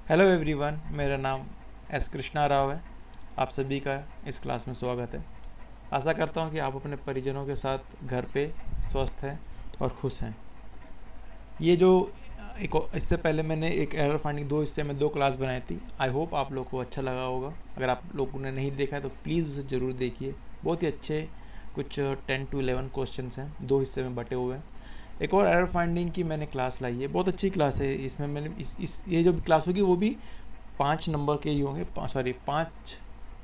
Hello everyone, मेरा नाम S Krishna Rao है। आप सभी का इस क्लास में स्वागत है। आशा करता हूं कि आप अपने परिजनों के साथ घर पे स्वस्थ हैं और खुश हैं। ये जो इससे पहले मैंने एक एरर फाइंडिंग 2 हिस्से में 2 क्लास बनाई थी। आई होप आप लोग को अच्छा लगा होगा। अगर आप लोगों ने नहीं देखा है तो प्लीज़ उसे ज़रूर देखिए। बहुत ही अच्छे कुछ 10 to 11 क्वेश्चन हैं, 2 हिस्से में बटे हुए हैं। एक और एरर फाइंडिंग की मैंने क्लास लाई है, बहुत अच्छी क्लास है। इसमें मैंने ये जो क्लास होगी वो भी 5 नंबर के ही होंगे। 5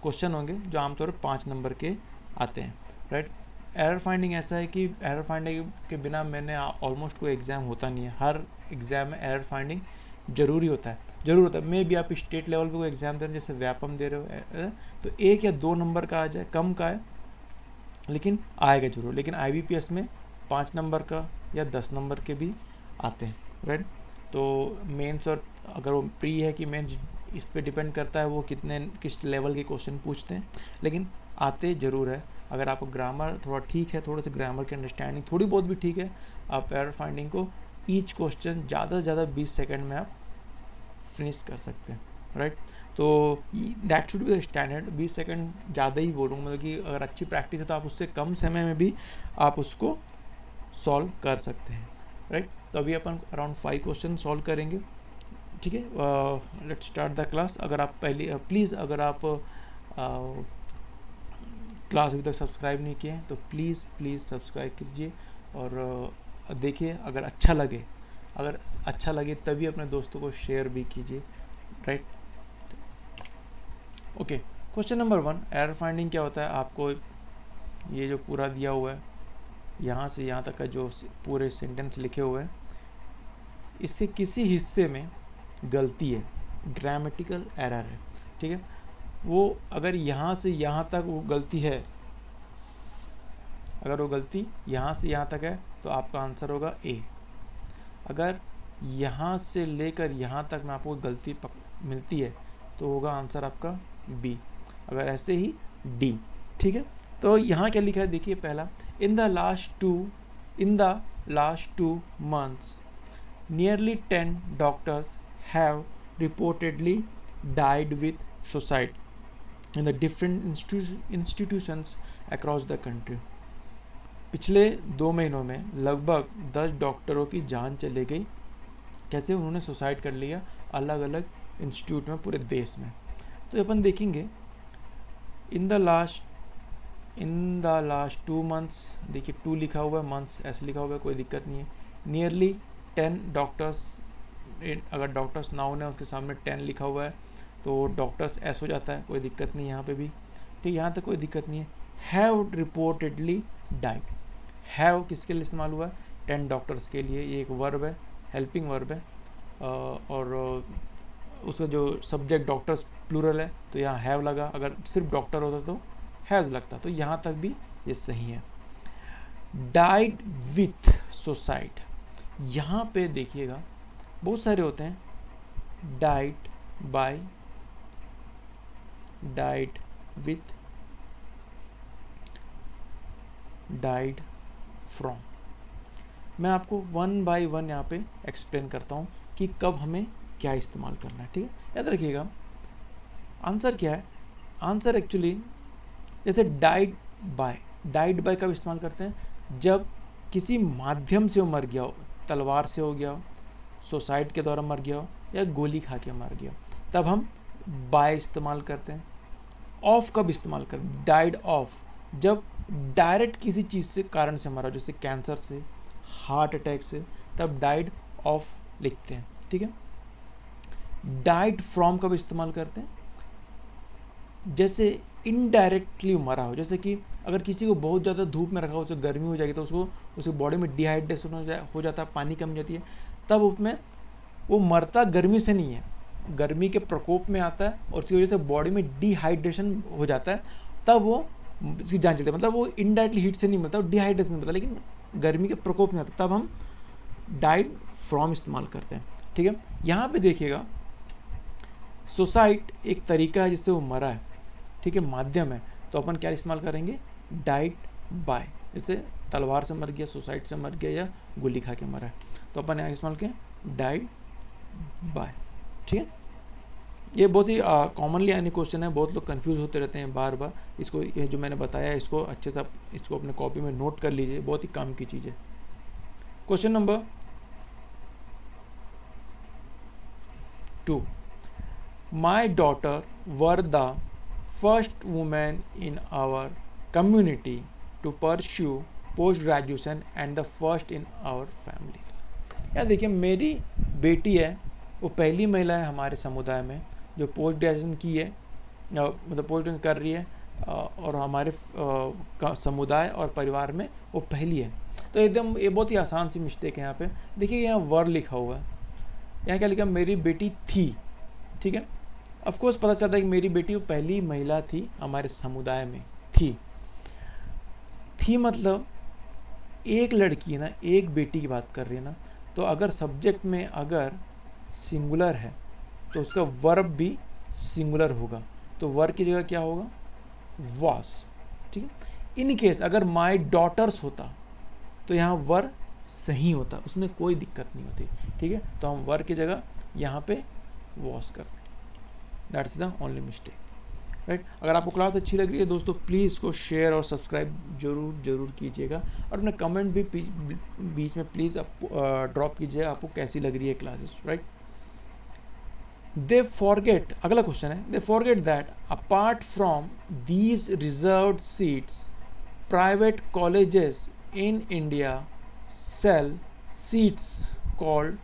क्वेश्चन होंगे जो आमतौर पर 5 नंबर के आते हैं, राइट। एरर फाइंडिंग ऐसा है कि एरर फाइंडिंग के बिना मैंने ऑलमोस्ट कोई एग्ज़ाम होता नहीं है। हर एग्ज़ाम में एरर फाइंडिंग ज़रूर होता है। मे भी आप स्टेट लेवल पे कोई एग्ज़ाम दे रहे हो, जैसे व्यापम दे रहे हो, तो 1 या 2 नंबर का आ जाए, कम का है लेकिन आएगा जरूर। लेकिन IBPS में 5 नंबर का या 10 नंबर के भी आते हैं, राइट। तो मेंस और अगर वो प्री है कि मेंस, इस पे डिपेंड करता है वो किस लेवल के क्वेश्चन पूछते हैं, लेकिन आते ज़रूर है। अगर आपको ग्रामर थोड़ा ठीक है, थोड़े से ग्रामर की अंडरस्टैंडिंग थोड़ी बहुत भी ठीक है, आप एरर फाइंडिंग को ईच क्वेश्चन ज़्यादा से ज़्यादा 20 सेकेंड में आप फिनिश कर सकते हैं, राइट। तो that should be the standard. 20 second ज़्यादा ही बोलूँगा, मतलब कि अगर अच्छी प्रैक्टिस है तो आप उससे कम समय में भी आप उसको सॉल्व कर सकते हैं, राइट। तो अभी अपन अराउंड 5 क्वेश्चन सॉल्व करेंगे, ठीक है। Let's start the class. अगर आप पहले प्लीज़, अगर आप क्लास अभी तक सब्सक्राइब नहीं किए हैं तो प्लीज़ सब्सक्राइब कीजिए और देखिए। अगर अच्छा लगे तभी अपने दोस्तों को शेयर भी कीजिए, right. Okay, question number 1, error finding क्या होता है। आपको ये जो पूरा दिया हुआ है, यहाँ से यहाँ तक का जो पूरे सेंटेंस लिखे हुए हैं, इससे किसी हिस्से में गलती है, ग्रामेटिकल एरर है, ठीक है। वो अगर यहाँ से यहाँ तक वो गलती है, अगर वो गलती यहाँ से यहाँ तक है तो आपका आंसर होगा A। अगर यहाँ से लेकर यहाँ तक में आपको गलती मिलती है तो होगा आंसर आपका B। अगर ऐसे ही D, ठीक है। तो यहाँ क्या लिखा है देखिए। पहला, in the last two months nearly 10 doctors have reportedly died with suicide in the different institutions across the country। पिछले 2 महीनों में लगभग 10 डॉक्टरों की जान चली गई। कैसे? उन्होंने सुसाइड कर लिया अलग अलग इंस्टीट्यूट में पूरे देश में। तो अपन देखेंगे इन द लास्ट 2 मंथ्स, देखिए 2 लिखा हुआ है, मंथ्स ऐसे लिखा हुआ है, कोई दिक्कत नहीं है। नियरली 10 डॉक्टर्स, अगर डॉक्टर्स नाउन है उसके सामने 10 लिखा हुआ है तो डॉक्टर्स एस हो जाता है, कोई दिक्कत नहीं यहाँ पे भी, ठीक। यहाँ तक कोई दिक्कत नहीं है। हैव रिपोर्टेडली डाइड, हैव किसके लिए इस्तेमाल हुआ है? 10 डॉक्टर्स के लिए। ये एक वर्ब है, हेल्पिंग वर्ब है, और उसका जो सब्जेक्ट डॉक्टर्स प्लूरल है तो यहाँ हैव लगा। अगर सिर्फ डॉक्टर होता तो हैज़ लगता। तो यहाँ तक भी ये सही है। डाइड विथ सुसाइड, यहाँ पे देखिएगा बहुत सारे होते हैं। Died by, died with, died from. मैं आपको 1 by 1 यहाँ पे एक्सप्लेन करता हूँ कि कब हमें क्या इस्तेमाल करना है, ठीक है। याद रखिएगा आंसर क्या है। आंसर एक्चुअली जैसे डाइड बाय कब इस्तेमाल करते हैं? जब किसी माध्यम से वो मर गया हो, तलवार से हो गया हो, सुसाइड के द्वारा मर गया हो, या गोली खा के मर गया हो, तब हम बाय इस्तेमाल करते हैं। ऑफ कब इस्तेमाल करते? डाइड ऑफ, जब डायरेक्ट किसी चीज़ से कारण से मरा, जैसे कैंसर से, हार्ट अटैक से, तब डाइड ऑफ लिखते हैं, ठीक है। डाइड फ्रॉम कब इस्तेमाल करते हैं? जैसे इनडायरेक्टली मरा हो, जैसे कि अगर किसी को बहुत ज़्यादा धूप में रखा हो, उसे गर्मी हो जाएगी तो उसकी बॉडी में डिहाइड्रेशन हो जाता है, पानी कम जाती है, तब उसमें वो मरता गर्मी से नहीं है, गर्मी के प्रकोप में आता है और उसकी वजह से बॉडी में डिहाइड्रेशन हो जाता है, तब वो उसकी जान चलती है। मतलब वो इनडायरेक्टली हीट से नहीं मरता, डिहाइड्रेशन मरता, लेकिन गर्मी के प्रकोप में आता है, तब हम डाइड फ्रॉम इस्तेमाल करते हैं, ठीक है। यहाँ पे देखिएगा सुसाइड एक तरीका है जिससे वो मरा है, ठीक है, माध्यम है, तो अपन क्या इस्तेमाल करेंगे? Died by. जैसे तलवार से मर गया, सुसाइड से मर गया, या गोली खा के मरा है, तो अपन यहाँ इस्तेमाल किया डाइड बाय, ठीक है। ये बहुत ही कॉमनली आने क्वेश्चन है, बहुत लोग कंफ्यूज होते रहते हैं बार बार। इसको, ये जो मैंने बताया इसको अच्छे से आप इसको अपने कॉपी में नोट कर लीजिए, बहुत ही काम की चीज़ है। Question number 2, my daughter were the first women in our community to pursue post graduation and the first in our family. यार देखिए, मेरी बेटी है, वो पहली महिला है हमारे समुदाय में जो पोस्ट ग्रेजुएशन की है, मतलब पोस्ट ग्रेजुएशन कर रही है, और हमारे समुदाय और परिवार में वो पहली है। तो एकदम ये बहुत ही आसान सी मिस्टेक है यहाँ पे। देखिए यहाँ वर लिखा हुआ है, यहाँ क्या लिखा, मेरी बेटी थी, ठीक है। ऑफ कोर्स पता चल रहा है कि मेरी बेटी वो पहली महिला थी हमारे समुदाय में, थी मतलब एक लड़की है ना, एक बेटी की बात कर रही है ना, तो अगर सब्जेक्ट में अगर सिंगुलर है तो उसका वर्ब भी सिंगुलर होगा, तो वर्ब की जगह क्या होगा, वॉस, ठीक है। इन केस अगर माई डॉटर्स होता तो यहाँ वर्ब सही होता, उसमें कोई दिक्कत नहीं होती, ठीक है। तो हम वर्ब की जगह यहाँ पे वॉस करते, that's the only mistake, right. अगर आपको क्लास अच्छी लग रही है दोस्तों, प्लीज़ इसको शेयर और सब्सक्राइब जरूर कीजिएगा, और अपने कमेंट भी बीच में प्लीज़ आप ड्रॉप कीजिए आपको कैसी लग रही है क्लासेस, राइट। दे फॉरगेट, अगला क्वेश्चन है, they forget that apart from these reserved seats private colleges in India sell seats called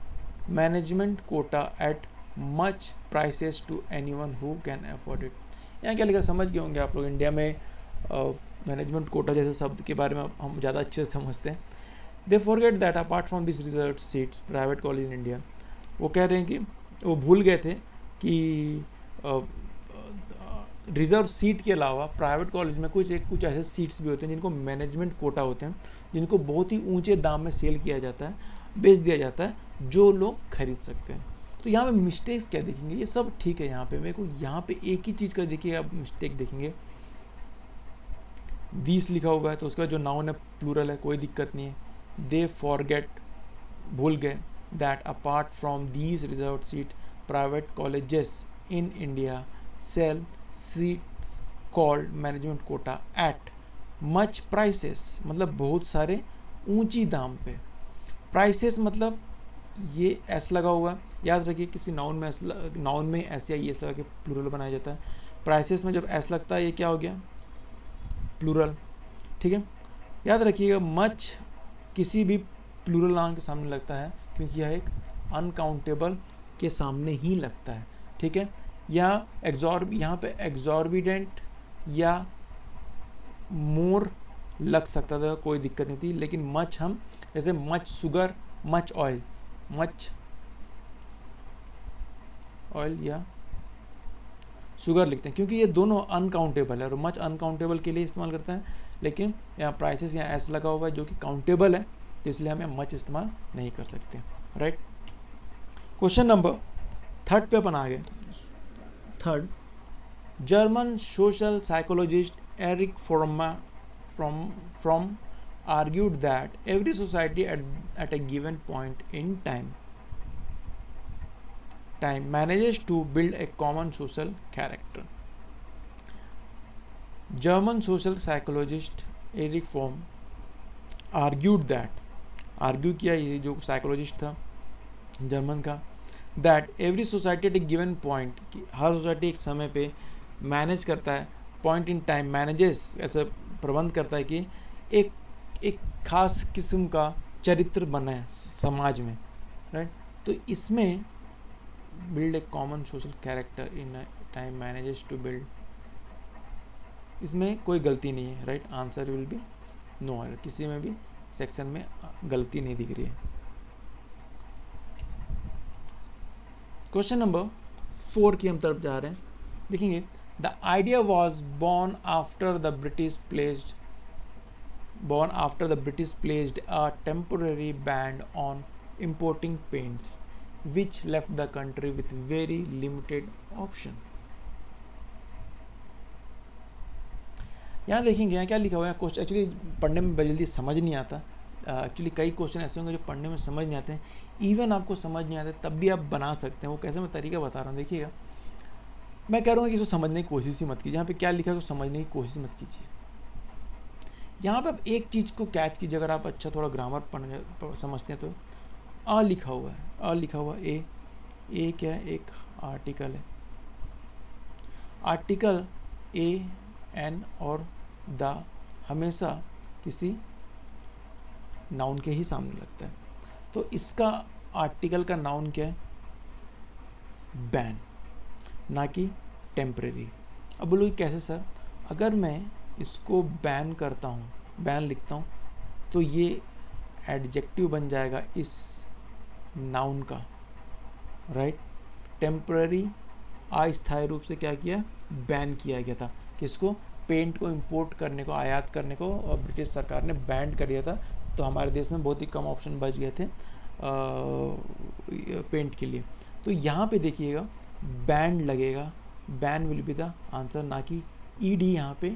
management quota at much prices to anyone who can afford it. यहाँ क्या लिखा समझ गए होंगे आप लोग, इंडिया में मैनेजमेंट कोटा जैसे शब्द के बारे में हम ज़्यादा अच्छे से समझते हैं। दे forget that apart from this reserve seats private college in India, वो कह रहे हैं कि वो भूल गए थे कि रिजर्व सीट के अलावा प्राइवेट कॉलेज में कुछ ऐसे सीट्स भी होते हैं जिनको मैनेजमेंट कोटा होते हैं, जिनको बहुत ही ऊंचे दाम में सेल किया जाता है, बेच दिया जाता है, जो लोग खरीद सकते हैं। तो यहाँ पे मिस्टेक्स क्या देखेंगे, ये सब ठीक है। यहाँ पे मेरे को यहाँ पे एक ही चीज़ का देखिए आप मिस्टेक देखेंगे, दीस लिखा हुआ है तो उसका जो नाउन है प्लूरल है, कोई दिक्कत नहीं है। दे फॉरगेट, भूल गए, that apart from these reserve seat private colleges in India sell seats called management quota at much prices, मतलब बहुत सारे ऊंची दाम पे। प्राइसेस मतलब ये एस लगा हुआ है, याद रखिए किसी नाउन में एस या एस लगा के प्लूरल बनाया जाता है। प्राइसेस में जब एस लगता है ये क्या हो गया, प्लूरल, ठीक है। याद रखिएगा मच किसी भी प्लूरल नाउन के सामने लगता है क्योंकि यह एक अनकाउंटेबल के सामने ही लगता है, ठीक है। या यहाँ पे एग्जॉर्बिडेंट या मोर लग सकता था, कोई दिक्कत नहीं थी, लेकिन मच हम जैसे much sugar, much oil, much oil या शुगर लिखते हैं क्योंकि ये दोनों अनकाउंटेबल है, और मच अनकाउंटेबल के लिए इस्तेमाल करते हैं, लेकिन यहाँ प्राइसेस यहाँ एस लगा हुआ है जो कि काउंटेबल है, तो इसलिए हम मच इस्तेमाल नहीं कर सकते, राइट। क्वेश्चन नंबर 3 पे अपन आ गए। 3, German social psychologist Erich Fromm argued that every society at a given point in time manages to build a common social character. German social psychologist Erich Fromm argued that, argue किया ये जो psychologist था German का, that every society at a given point, कि हर society एक समय पे manage करता है, पॉइंट इन टाइम मैनेजेस ऐसा प्रबंध करता है कि एक खास किस्म का चरित्र बना है समाज में, राइट। तो इसमें build a common social character in time manages to build, इसमें कोई गलती नहीं है, right. Answer will be no error, किसी में भी सेक्शन में गलती नहीं दिख रही है। क्वेश्चन नंबर 4 की हम तरफ जा रहे हैं, देखेंगे। The idea was born after the British placed a temporary ban on importing paints, which left the country with very limited option. यहाँ देखेंगे यहाँ क्या लिखा हुआ है, क्वेश्चन एक्चुअली पढ़ने में जल्दी समझ नहीं आता। एक्चुअली कई क्वेश्चन ऐसे होंगे जो पढ़ने में समझ नहीं आते हैं, इवन आपको समझ नहीं आते तब भी आप बना सकते हैं। वो कैसे मैं तरीका बता रहा हूँ, देखिएगा। मैं कह रहा हूँ कि इसको समझने की कोशिश ही मत कीजिए, यहाँ पे क्या लिखा है उसको समझने की कोशिश मत कीजिए। यहाँ पे आप एक चीज़ को कैच कीजिए, अगर आप अच्छा थोड़ा ग्रामर समझते हैं तो अ लिखा हुआ है, अ लिखा हुआ ए क्या है, एक आर्टिकल है। आर्टिकल ए एन और द हमेशा किसी नाउन के ही सामने लगता है, तो इसका आर्टिकल का नाउन क्या है, बैन, ना कि टेम्परेरी। अब बोलोगे कैसे सर, अगर मैं इसको बैन करता हूँ, बैन लिखता हूँ, तो ये एडजेक्टिव बन जाएगा इस नाउन का, राइट। टेम्पररी अस्थायी रूप से क्या किया, बैन किया गया था, किसको, पेंट को इंपोर्ट करने को, आयात करने को, और ब्रिटिश सरकार ने बैन कर दिया था। तो हमारे देश में बहुत ही कम ऑप्शन बच गए थे पेंट के लिए। तो यहाँ पे देखिएगा बैन लगेगा, ban will be the answer, ना कि ईडी यहाँ पे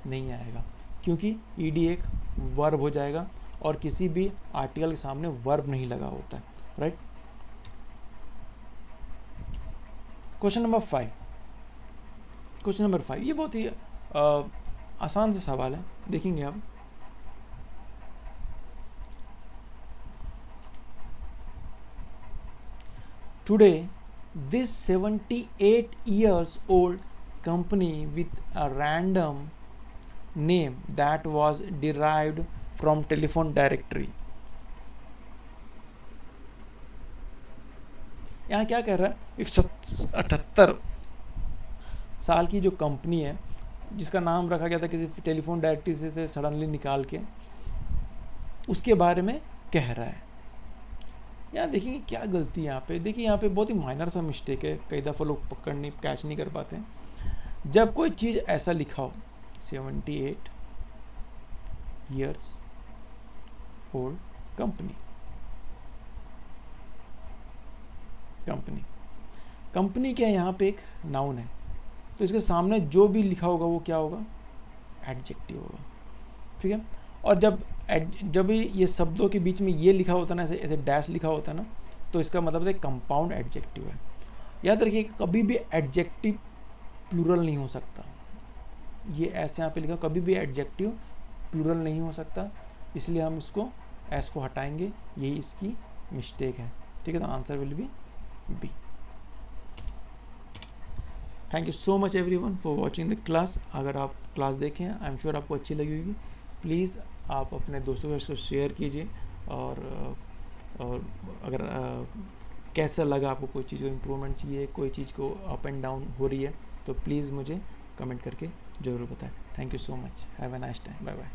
नहीं आएगा, क्योंकि ईडी एक वर्ब हो जाएगा और किसी भी आर्टिकल के सामने वर्ब नहीं लगा होता है, right. Question number 5, question number 5 ये बहुत ही आसान सा सवाल है, देखेंगे आप। Today, this 78 years old company with a random name that was derived from telephone directory. यहाँ क्या कह रहा है, 178 साल की जो कंपनी है जिसका नाम रखा गया था किसी टेलीफोन डायरेक्टरी से सडनली निकाल के, उसके बारे में कह रहा है। यहाँ देखेंगे क्या गलती है यहाँ पे, देखिए यहाँ पे बहुत ही माइनर सा मिस्टेक है, कई दफ़ा लोग पकड़ नहीं, कैच नहीं कर पाते हैं। जब कोई चीज़ ऐसा लिखा हो 78 years old कंपनी, कंपनी क्या है, यहाँ पे एक नाउन है, तो इसके सामने जो भी लिखा होगा वो क्या होगा, एडजेक्टिव होगा, ठीक है। और जब ये शब्दों के बीच में ये लिखा होता है ना, ऐसे डैश लिखा होता है ना, तो इसका मतलब है कंपाउंड एडजेक्टिव है। याद रखिए कभी भी एडजेक्टिव प्लूरल नहीं हो सकता, ये ऐसे यहाँ पे लिखा, कभी भी एडजेक्टिव प्लूरल नहीं हो सकता, इसलिए हम इसको एस को हटाएंगे, यही इसकी मिस्टेक है, ठीक है। तो answer will be B. Thank you so much everyone for watching the class. अगर आप क्लास देखें, आई एम श्योर आपको अच्छी लगी होगी। प्लीज़ आप अपने दोस्तों को इसको शेयर कीजिए, और अगर कैसा लगा आपको, कोई चीज़ को इम्प्रूवमेंट चाहिए, कोई चीज़ को अप एंड डाउन हो रही है, तो प्लीज़ मुझे कमेंट करके ज़रूर बताएं। Thank you so much, have a nice time, bye bye.